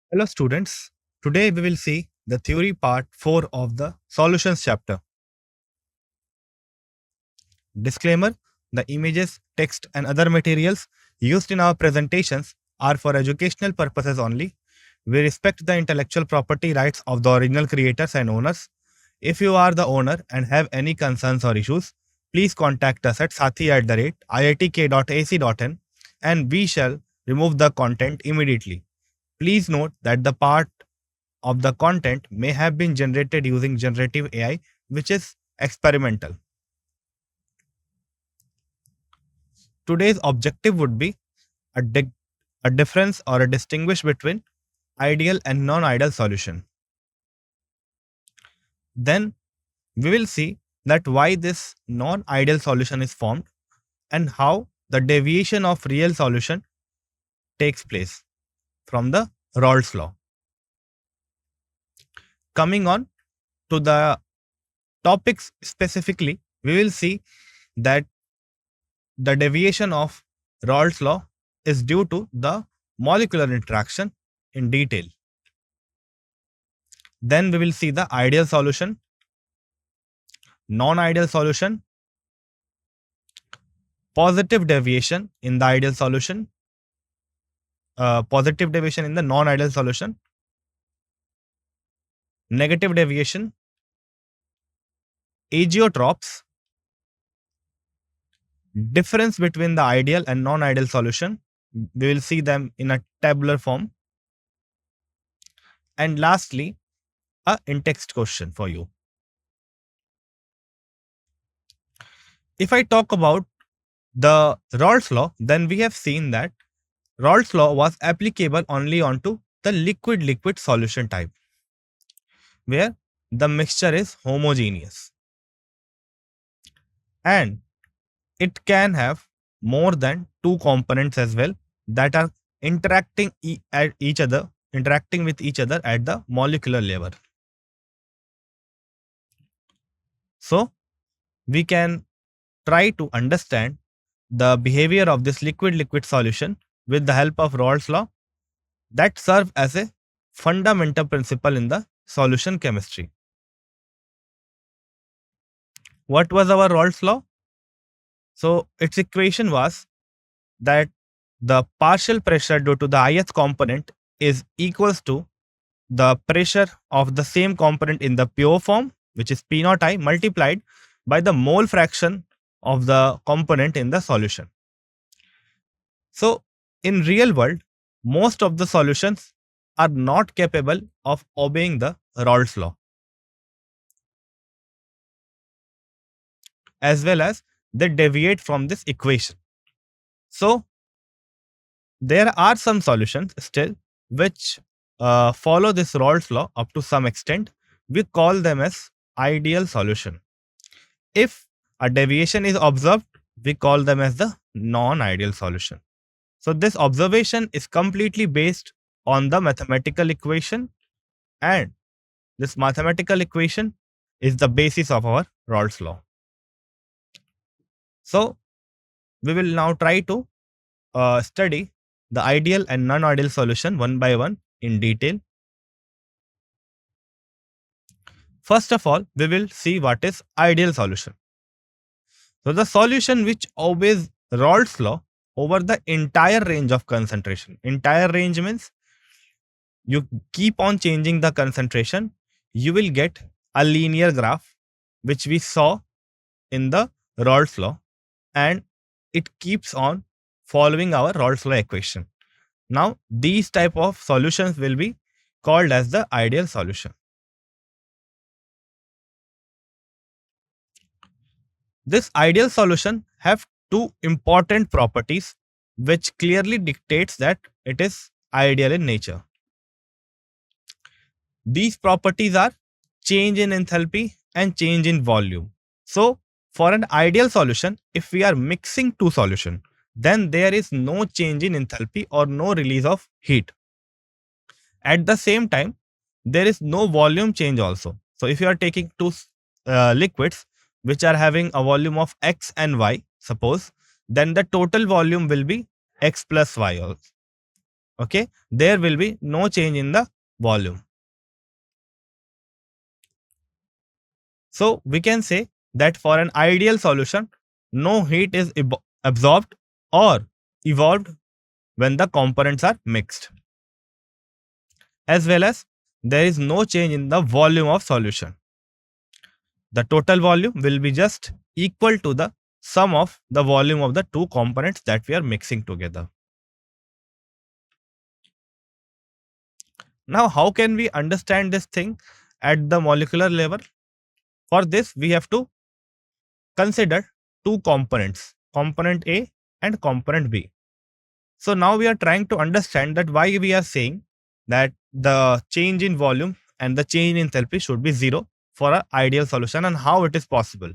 Hello students, today we will see the theory part 4 of the solutions chapter. Disclaimer: the images, text and other materials used in our presentations are for educational purposes only. We respect the intellectual property rights of the original creators and owners. If you are the owner and have any concerns or issues, please contact us at sathee@iitk.ac.in and we shall remove the content immediately. Please note that the part of the content may have been generated using generative AI, which is experimental. Today's objective would be a, a difference or a distinguish between ideal and non-ideal solution. Then we will see that why this non-ideal solution is formed and how the deviation of real solution takes place from the Rawls law. Coming on to the topics specifically, we will see that the deviation of Rawls law is due to the molecular interaction in detail. Then we will see the ideal solution, non-ideal solution, positive deviation in the ideal solution, positive deviation in the non-ideal solution, negative deviation, agiotropes, difference between the ideal and non-ideal solution. We will see them in a tabular form. And lastly, a in-text question for you. If I talk about the Rawls law, then we have seen that Rawls law was applicable only onto the liquid-liquid solution type, where the mixture is homogeneous. And it can have more than two components as well that are interacting with each other at the molecular level. So we can try to understand the behavior of this liquid-liquid solution with the help of Rawls law that serve as a fundamental principle in the solution chemistry. What was our Rawls law? So its equation was that the partial pressure due to the ith component is equals to the pressure of the same component in the pure form, which is P naught I, multiplied by the mole fraction of the component in the solution. So in real world, most of the solutions are not capable of obeying the Rawls law, as well as they deviate from this equation. So there are some solutions still which follow this Rawls law up to some extent. We call them as ideal solution. If a deviation is observed, we call them as the non-ideal solution. So this observation is completely based on the mathematical equation, and this mathematical equation is the basis of our Rawls law. So we will now try to study the ideal and non-ideal solution one by one in detail. First of all, we will see what is ideal solution. So the solution which obeys Rawls law over the entire range of concentration. Entire range means you keep on changing the concentration, you will get a linear graph, which we saw in the Rawls law, and it keeps on following our Rawls law equation. Now, these type of solutions will be called as the ideal solution. This ideal solution have two important properties which clearly dictates that it is ideal in nature. These properties are change in enthalpy and change in volume. So, for an ideal solution, if we are mixing two solutions, then there is no change in enthalpy or no release of heat. At the same time, there is no volume change also. So if you are taking two liquids which are having a volume of X and Y, suppose, then the total volume will be X plus Y also. Okay, there will be no change in the volume. So we can say that for an ideal solution, no heat is absorbed or evolved when the components are mixed, as well as there is no change in the volume of solution. The total volume will be just equal to the sum of the volume of the two components that we are mixing together. Now, how can we understand this thing at the molecular level? For this, we have to consider two components, component A and component B. So now we are trying to understand that why we are saying that the change in volume and the change in enthalpy should be zero for an ideal solution and how it is possible.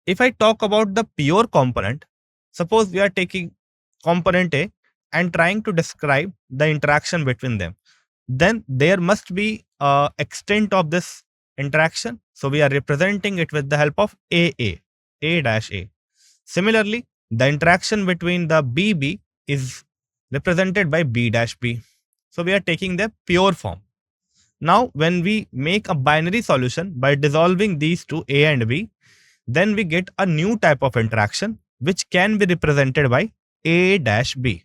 If I talk about the pure component, suppose we are taking component A and trying to describe the interaction between them, then there must be a extent of this interaction. So we are representing it with the help of A dash A. Similarly, the interaction between the BB is represented by B dash B. So we are taking the pure form. Now, when we make a binary solution by dissolving these two A and B, then we get a new type of interaction which can be represented by A dash B.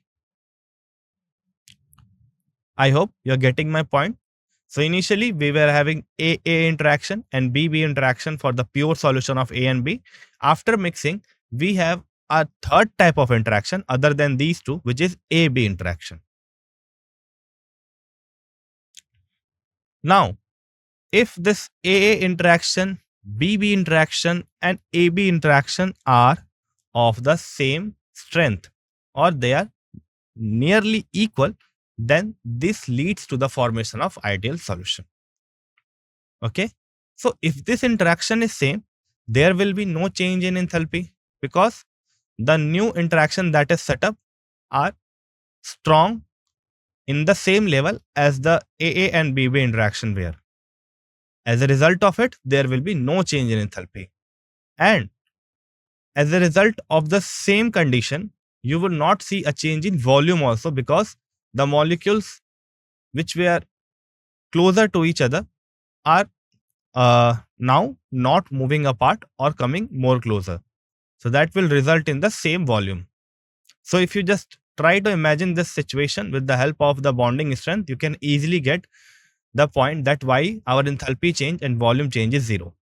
I hope you're getting my point. So initially we were having AA interaction and BB interaction for the pure solution of A and B. After mixing, we have a third type of interaction other than these two, which is AB interaction. Now, if this AA interaction, BB interaction and AB interaction are of the same strength or they are nearly equal, then this leads to the formation of ideal solution. Okay. So if this interaction is same, there will be no change in enthalpy because the new interaction that is set up are strong in the same level as the AA and BB interaction were. As a result of it, there will be no change in enthalpy. And as a result of the same condition, you will not see a change in volume also because the molecules which were closer to each other are now not moving apart or coming more closer. So that will result in the same volume. So if you just try to imagine this situation with the help of the bonding strength, you can easily get the point that why our enthalpy change and volume change is zero.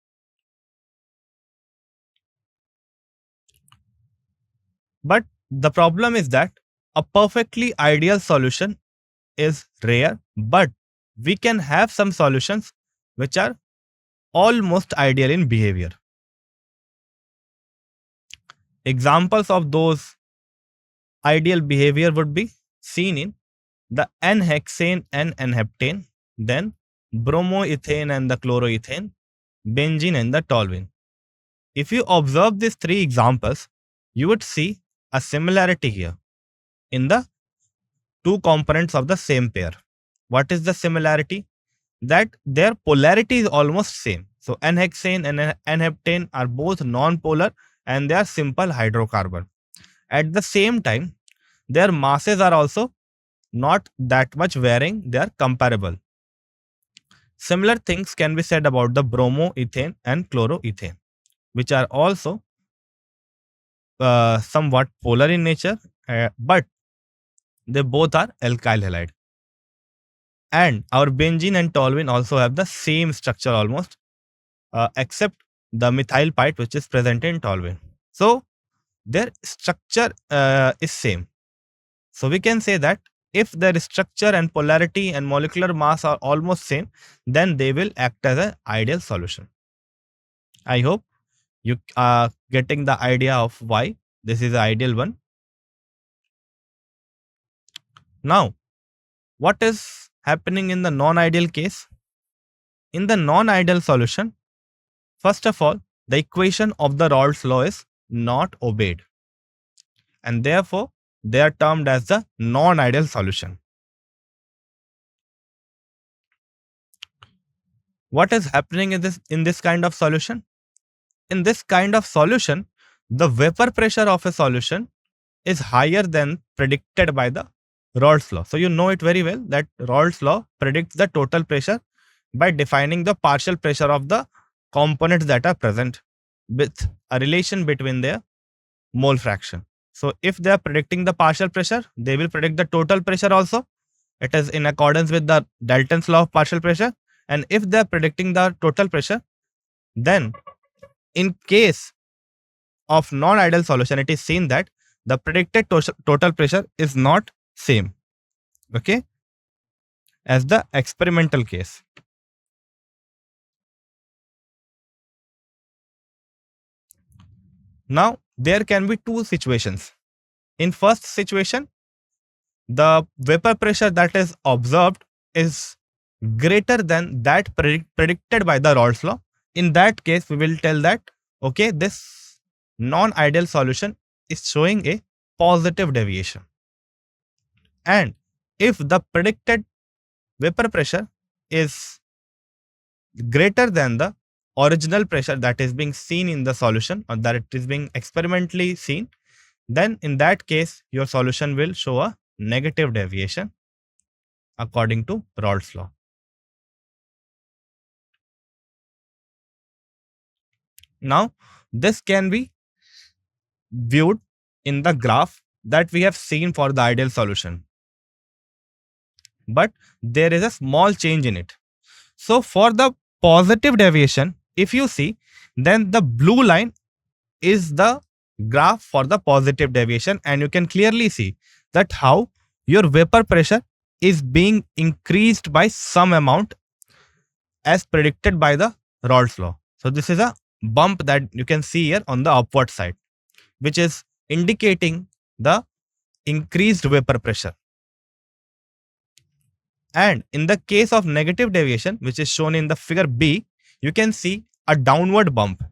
But the problem is that a perfectly ideal solution is rare, but we can have some solutions which are almost ideal in behavior. Examples of those ideal behavior would be seen in the N-hexane and N-heptane, then bromoethane and the chloroethane, benzene and the toluene. If you observe these three examples, you would see a similarity here in the two components of the same pair. What is the similarity? That their polarity is almost same. So N-hexane and N-heptane are both non-polar and they are simple hydrocarbon. At the same time, their masses are also not that much varying, they are comparable. Similar things can be said about the bromoethane and chloroethane, which are also somewhat polar in nature, but they both are alkyl halide. And our benzene and toluene also have the same structure almost, except the methyl part which is present in toluene. So their structure is same. So we can say that if their structure and polarity and molecular mass are almost same, then they will act as an ideal solution. I hope you are getting the idea of why this is the ideal one. Now, what is happening in the non-ideal case? In the non-ideal solution, first of all, the equation of the Raoult's law is not obeyed, and therefore they are termed as the non-ideal solution. What is happening in this kind of solution? In this kind of solution, the vapor pressure of a solution is higher than predicted by the Raoult's law. So you know it very well that Raoult's law predicts the total pressure by defining the partial pressure of the components that are present with a relation between their mole fraction. So if they are predicting the partial pressure, they will predict the total pressure also. It is in accordance with the Dalton's law of partial pressure. And if they are predicting the total pressure, then in case of non-ideal solution, it is seen that the predicted total pressure is not same, okay, as the experimental case. Now, there can be two situations. In first situation, the vapor pressure that is observed is greater than that predicted by the Raoult's law. In that case, we will tell that, okay, this non-ideal solution is showing a positive deviation. And if the predicted vapor pressure is greater than the original pressure that is being seen in the solution, or that it is being experimentally seen, then in that case, your solution will show a negative deviation according to Raoult's law. Now, this can be viewed in the graph that we have seen for the ideal solution. But there is a small change in it. So for the positive deviation, if you see, then the blue line is the graph for the positive deviation, and you can clearly see that how your vapor pressure is being increased by some amount as predicted by the Raoult's law. So this is a bump that you can see here on the upward side, which is indicating the increased vapor pressure. And in the case of negative deviation, which is shown in the figure B, you can see a downward bump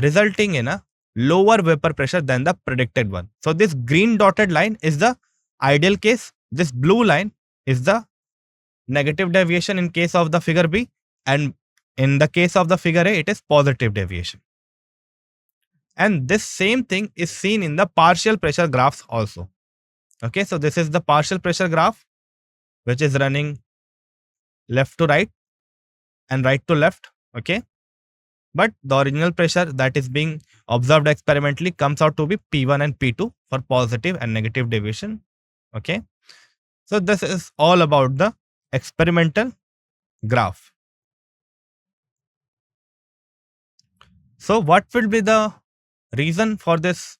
resulting in a lower vapor pressure than the predicted one. So this green dotted line is the ideal case. This blue line is the negative deviation in case of the figure B, and in the case of the figure A, it is positive deviation. And this same thing is seen in the partial pressure graphs also. Okay, so this is the partial pressure graph, which is running left to right and right to left. Okay, but the original pressure that is being observed experimentally comes out to be P1 and P2 for positive and negative deviation. Okay, so this is all about the experimental graph. So what will be the reason for this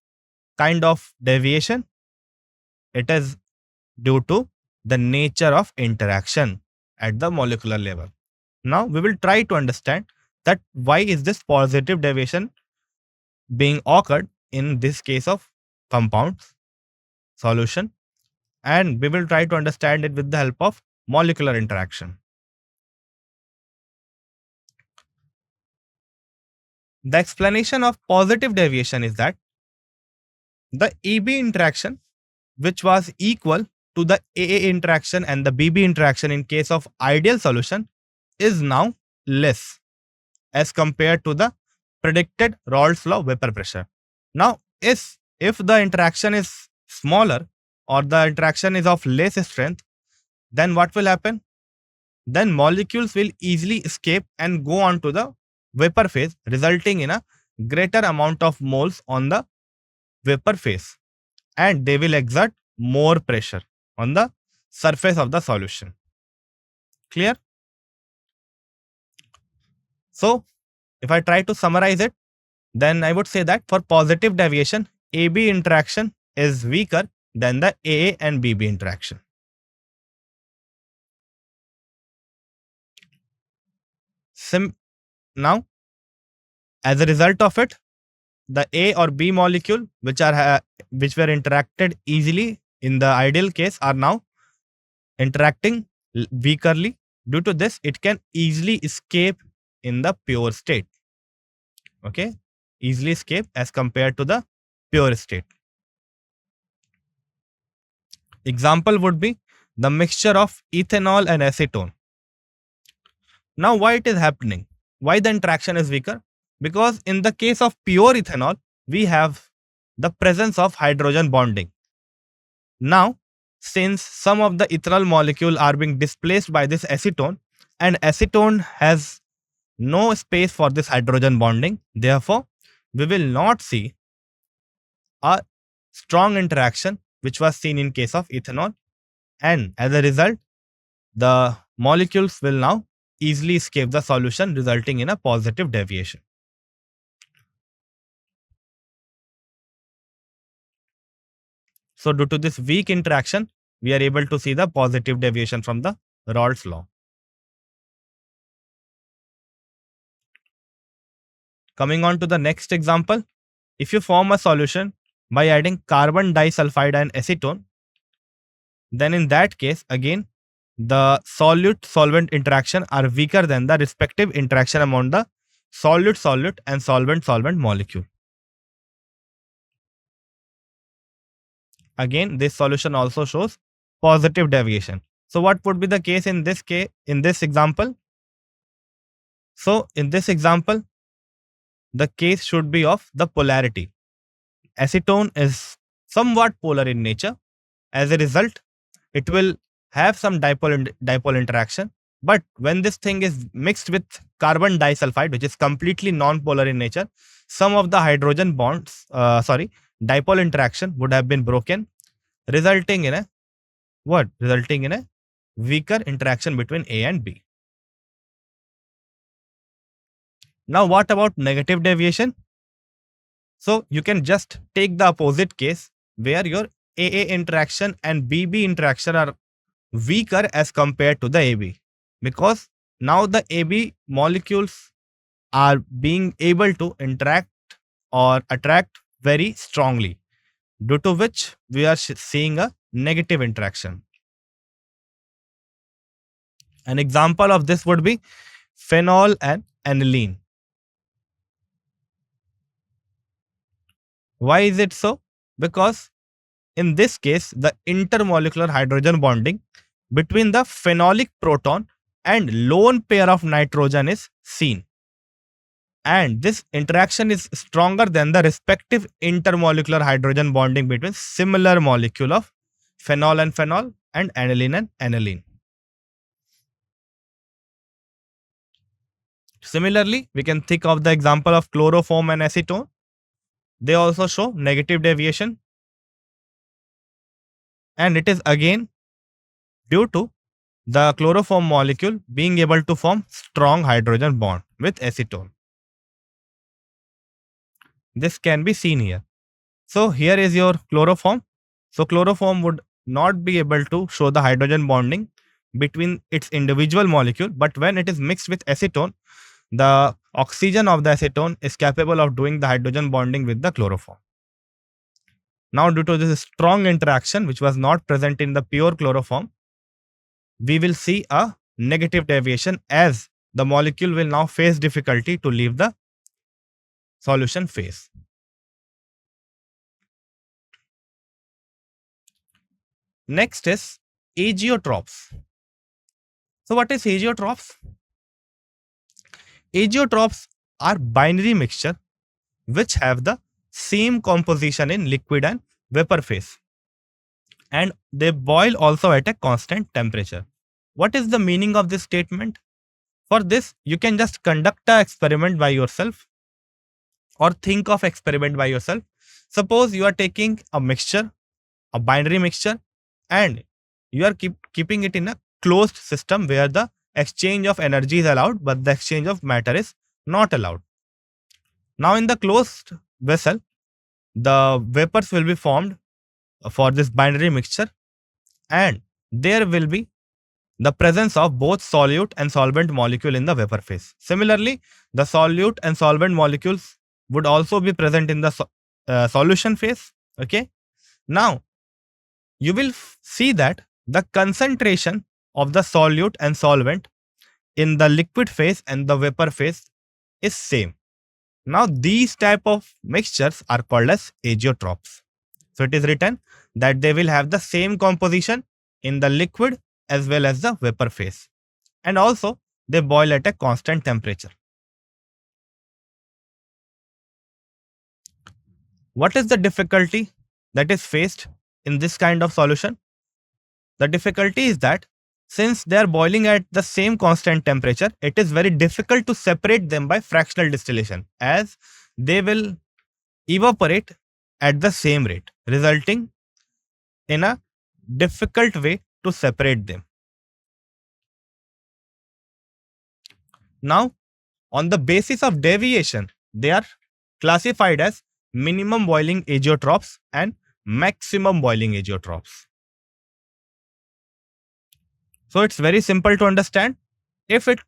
kind of deviation? It is due to the nature of interaction at the molecular level. Now we will try to understand that why is this positive deviation being occurred in this case of compounds solution, and we will try to understand it with the help of molecular interaction. The explanation of positive deviation is that the AB interaction, which was equal to the AA interaction and the BB interaction in case of ideal solution, is now less as compared to the predicted Raoult's law vapor pressure. Now, if the interaction is smaller or the interaction is of less strength, then what will happen? Then molecules will easily escape and go on to the vapor phase, resulting in a greater amount of moles on the vapor phase, and they will exert more pressure on the surface of the solution. Clear? So, if I try to summarize it, then I would say that for positive deviation, AB interaction is weaker than the AA and BB interaction. Now, as a result of it, the A or B molecule, which were interacted easily in the ideal case, are now interacting weakerly. Due to this, it can easily escape in the pure state. Okay, easily escape as compared to the pure state. Example would be the mixture of ethanol and acetone. Now, why it is happening? Why the interaction is weaker? Because in the case of pure ethanol, we have the presence of hydrogen bonding. Now, since some of the ethanol molecule are being displaced by this acetone, and acetone has no space for this hydrogen bonding, therefore, we will not see a strong interaction which was seen in case of ethanol, and as a result, the molecules will now easily escape the solution, resulting in a positive deviation. So due to this weak interaction, we are able to see the positive deviation from the Raoult's law. Coming on to the next example, if you form a solution by adding carbon disulfide and acetone, then in that case, again, the solute-solvent interaction are weaker than the respective interaction among the solute-solute and solvent-solvent molecule. Again, this solution also shows positive deviation. So what would be the case in this example? So in this example, the case should be of the polarity. Acetone is somewhat polar in nature. As a result, it will have some dipole interaction. But when this thing is mixed with carbon disulfide, which is completely non-polar in nature, some of the hydrogen bonds, dipole interaction would have been broken, resulting in a what? Resulting in a weaker interaction between A and B. Now, what about negative deviation? So you can just take the opposite case where your AA interaction and BB interaction are weaker as compared to the AB, because now the AB molecules are being able to interact or attract very strongly, due to which we are seeing a negative interaction. An example of this would be phenol and aniline. Why is it so? Because in this case, the intermolecular hydrogen bonding between the phenolic proton and lone pair of nitrogen is seen. And this interaction is stronger than the respective intermolecular hydrogen bonding between similar molecule of phenol and aniline and aniline. Similarly, we can think of the example of chloroform and acetone. They also show negative deviation. And it is again due to the chloroform molecule being able to form strong hydrogen bond with acetone. This can be seen here. So here is your chloroform. So chloroform would not be able to show the hydrogen bonding between its individual molecule, but when it is mixed with acetone, the oxygen of the acetone is capable of doing the hydrogen bonding with the chloroform. Now, due to this strong interaction, which was not present in the pure chloroform, we will see a negative deviation as the molecule will now face difficulty to leave the solution phase. Next is azeotrophs. So what is azeotrophs? Azeotrophs are binary mixture which have the same composition in liquid and vapor phase, and they boil also at a constant temperature. What is the meaning of this statement? For this, you can just conduct an experiment by yourself or think of experiment by yourself. Suppose you are taking a mixture, a binary mixture, and you are keeping it in a closed system where the exchange of energy is allowed, but the exchange of matter is not allowed. Now in the closed vessel, the vapors will be formed for this binary mixture, and there will be the presence of both solute and solvent molecule in the vapor phase. Similarly, the solute and solvent molecules would also be present in the solution phase. Okay. Now, you will see that the concentration of the solute and solvent in the liquid phase and the vapor phase is same. Now, these type of mixtures are called as azeotrophs. So it is written that they will have the same composition in the liquid as well as the vapor phase. And also, they boil at a constant temperature. What is the difficulty that is faced in this kind of solution? The difficulty is that since they are boiling at the same constant temperature, it is very difficult to separate them by fractional distillation, as they will evaporate at the same rate, resulting in a difficult way to separate them. Now, on the basis of deviation, they are classified as minimum boiling azeotrophs and maximum boiling azeotrophs. So it's very simple to understand. If it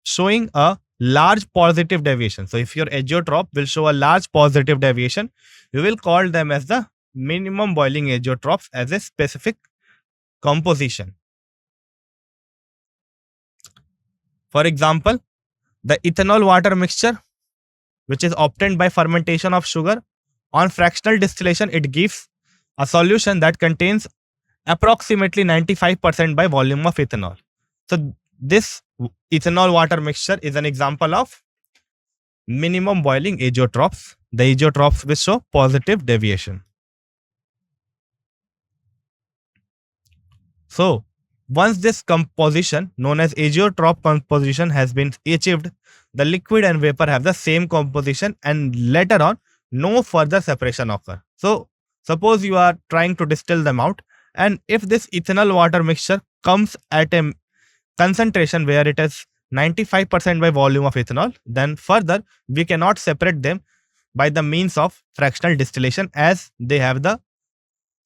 showing a large positive deviation, so if your azeotroph will show a large positive deviation, you will call them as the minimum boiling azeotrophs as a specific composition. For example, the ethanol water mixture, which is obtained by fermentation of sugar, on fractional distillation, it gives a solution that contains approximately 95% by volume of ethanol. So this ethanol water mixture is an example of minimum boiling azeotrophs, the azeotrophs which show positive deviation. So once this composition known as azeotroph composition has been achieved, the liquid and vapor have the same composition and later on no further separation occur. So suppose you are trying to distill them out, and if this ethanol water mixture comes at a concentration where it is 95% by volume of ethanol, then further we cannot separate them by the means of fractional distillation, as they have the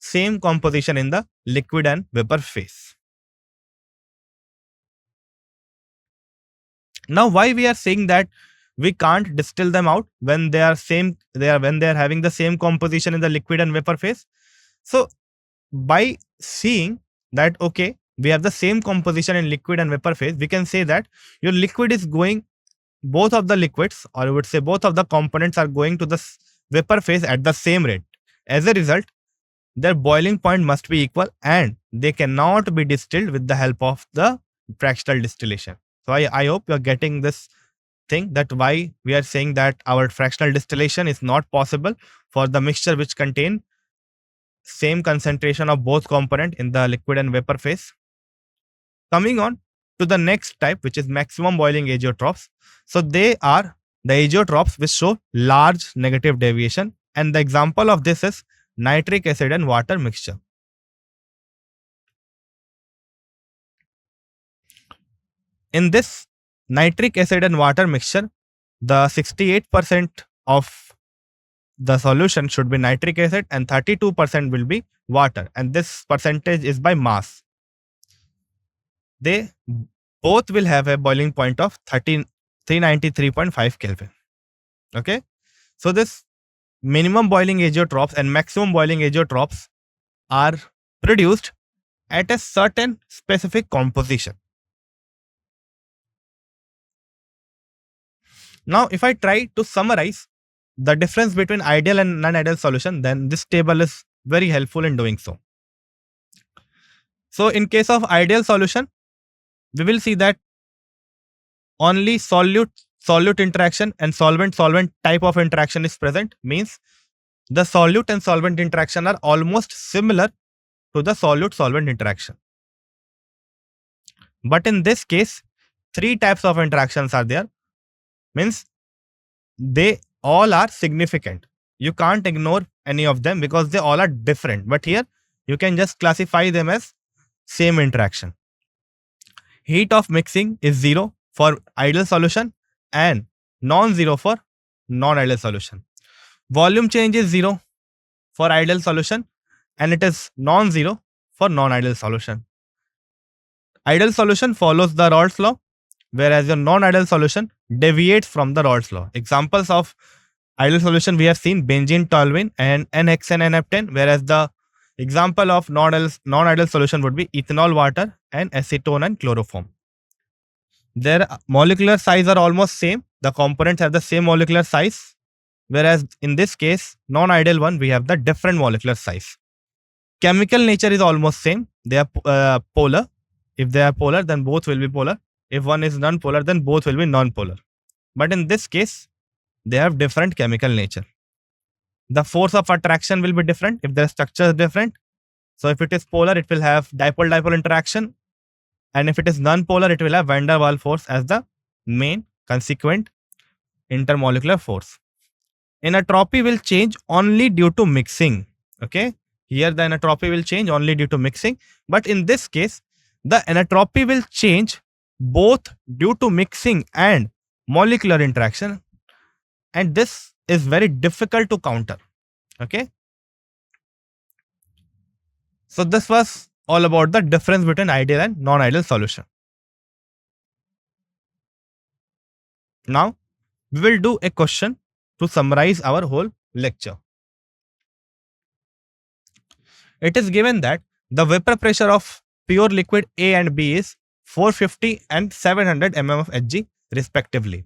same composition in the liquid and vapor phase. Now, why we are saying that we can't distill them out when they are having the same composition in the liquid and vapor phase? So by seeing that, okay, we have the same composition in liquid and vapor phase, we can say that your liquid is going, both of the liquids, or I would say both of the components are going to the vapor phase at the same rate. As a result, their boiling point must be equal and they cannot be distilled with the help of the fractional distillation. So I hope you are getting this thing, that why we are saying that our fractional distillation is not possible for the mixture which contain same concentration of both component in the liquid and vapor phase. Coming on to the next type, which is maximum boiling azeotrophs. So they are the azeotrophs which show large negative deviation, and the example of this is nitric acid and water mixture. In this nitric acid and water mixture, the 68% of the solution should be nitric acid and 32% will be water, and this percentage is by mass. They both will have a boiling point of 393.5 Kelvin. Okay, so this minimum boiling azeotrophs and maximum boiling azeotrophs are produced at a certain specific composition. Now, if I try to summarize the difference between ideal and non-ideal solution, then this table is very helpful in doing so. So in case of ideal solution, we will see that only solute interaction and solvent type of interaction is present, means the solute and solvent interaction are almost similar to the solute-solvent interaction. But in this case, three types of interactions are there, means they all are significant. You can't ignore any of them because they all are different. But here you can just classify them as same interaction. Heat of mixing is 0 for ideal solution and non-zero for non-ideal solution. Volume change is 0 for ideal solution and it is non-zero for non-ideal solution. Ideal solution follows the Raoult's law, whereas your non-ideal solution deviates from the Raoult's law. Examples of ideal solution we have seen benzene, toluene and NHN and naphthalene, whereas the example of non-ideal solution would be ethanol water and acetone and chloroform. Their molecular size are almost same. The components have the same molecular size, whereas in this case, non-ideal one, we have the different molecular size. Chemical nature is almost same. They are polar. If they are polar, then both will be polar. If one is non-polar, then both will be non-polar. But in this case, they have different chemical nature. The force of attraction will be different if the structure is different. So if it is polar, it will have dipole-dipole interaction. And if it is non-polar, it will have van der Waals force as the main consequent intermolecular force. Entropy will change only due to mixing. Okay. Here the entropy will change only due to mixing. But in this case, the entropy will change both due to mixing and molecular interaction. And this is very difficult to counter. Okay. So this was all about the difference between ideal and non-ideal solution. Now we will do a question to summarize our whole lecture. It is given that the vapor pressure of pure liquid A and B is 450 and 700 mm of Hg respectively.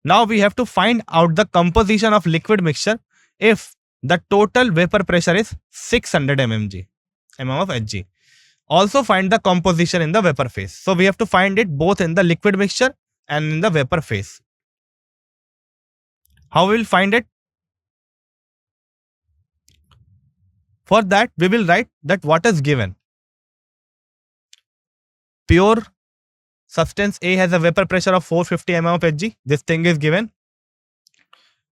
Now we have to find out the composition of liquid mixture if the total vapor pressure is 600 mm of Hg. Also find the composition in the vapor phase. So we have to find it both in the liquid mixture and in the vapor phase. How we will find it? For that, we will write that what is given. Pure substance A has a vapor pressure of 450 mm of Hg. This thing is given.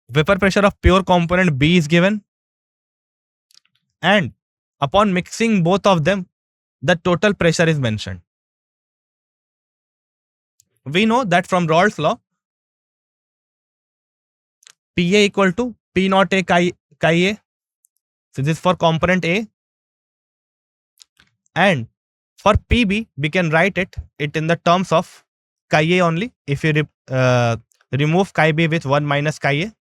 Vapor pressure of pure component B is given. And upon mixing both of them, the total pressure is mentioned. We know that from Raoult's law, Pa equal to P naught A chi A. So this is for component A. And for Pb, we can write it in the terms of chi A only. If you remove chi B with 1 minus chi A,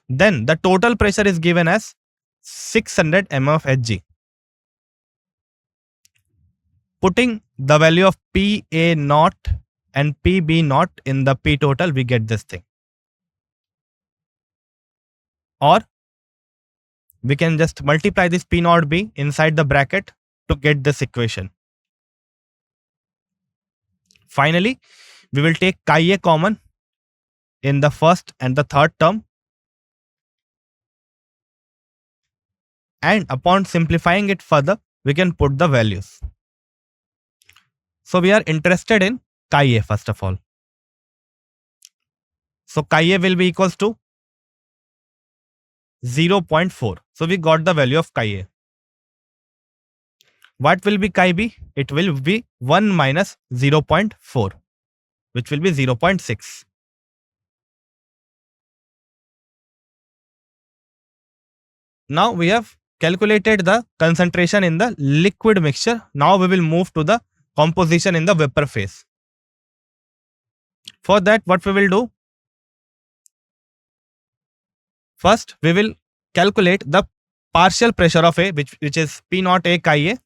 then the total pressure is given as 600 mm of Hg. Putting the value of Pa naught and Pb naught in the P total, we get this thing. Or we can just multiply this P naught B inside the bracket to get this equation. Finally, we will take chi A common in the first and the third term. And upon simplifying it further, we can put the values. So we are interested in chi A first of all. So chi A will be equals to 0.4. So we got the value of chi A. What will be chi B? It will be 1 minus 0.4, which will be 0.6. Now we have calculated the concentration in the liquid mixture. Now we will move to the composition in the vapor phase. For that, what we will do? First, we will calculate the partial pressure of A, which is P naught A chi A,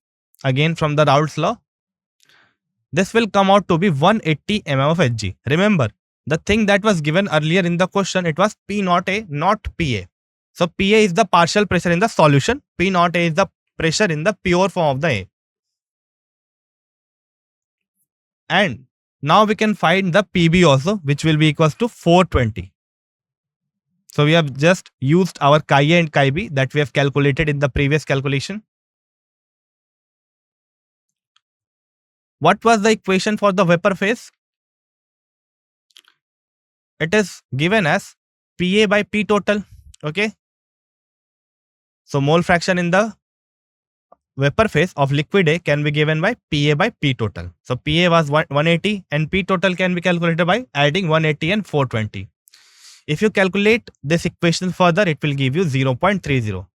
again from the Raoult's law. This will come out to be 180 mm of Hg. Remember, the thing that was given earlier in the question, it was P naught A, not Pa. So Pa is the partial pressure in the solution. P naught A is the pressure in the pure form of the A. And now we can find the Pb also, which will be equals to 420. So we have just used our chi A and chi B that we have calculated in the previous calculation. What was the equation for the vapor phase? It is given as Pa by P total. Okay. So mole fraction in the vapor phase of liquid A can be given by Pa by P total. So Pa was 180 and P total can be calculated by adding 180 and 420. If you calculate this equation further, it will give you 0.30.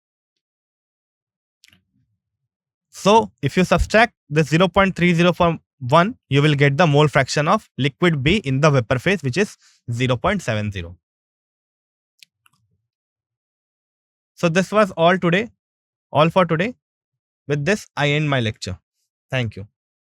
So if you subtract the 0.30 from 1, you will get the mole fraction of liquid B in the vapor phase, which is 0.70. So this was all for today. With this, I end my lecture. Thank you.